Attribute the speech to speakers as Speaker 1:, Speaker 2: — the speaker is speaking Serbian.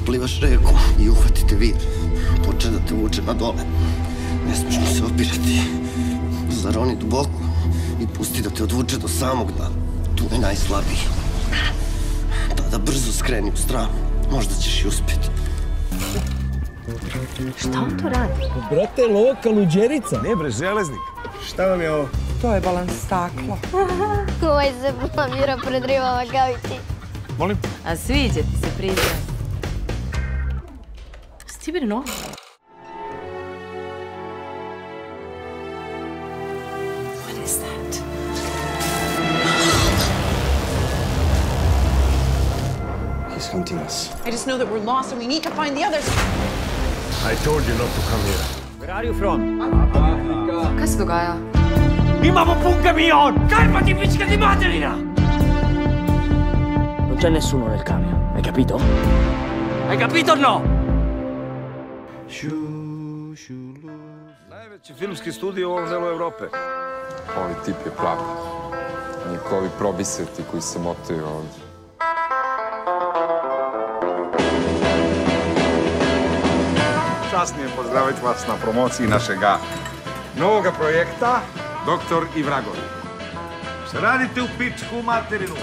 Speaker 1: plivaš reku i uhvatite vir. Poče da te vuče na dole. Ne smiješ mu se opirati. Zaroni duboko i pusti da te odvuče do samog dna. Tu je najslabiji. Tada brzo skreni u stranu. Možda ćeš i uspjeti.
Speaker 2: Šta on to radi?
Speaker 3: Brate, loka luđerica.
Speaker 4: Ne bre, železnik. Šta vam je ovo?
Speaker 5: To je balans stakla.
Speaker 6: Ovaj se blamirao pred ribama kao i ti.
Speaker 4: Molim?
Speaker 2: A sviđa ti se, priznaj. Sti bili noga? What is that?
Speaker 4: He's hunting us.
Speaker 5: I just know that we're lost and we need to find the others.
Speaker 4: I told you not to come here.
Speaker 3: Where are you from?
Speaker 2: Kaj se dogaja?
Speaker 3: Imamo pun camion! Calmati, piccica di materina! Non c'è nessuno nel camion, hai capito? Hai capito o no?
Speaker 4: Najveći filmski studio u ovom delu Evrope.
Speaker 7: Ovaj tip je pravi. Nikovi probiseti koji se motaju ovdje.
Speaker 4: Čast mi je pozdraviti vas na promociji našega novoga projekta Doktor i vragovi. Šta radite u pičku materinu?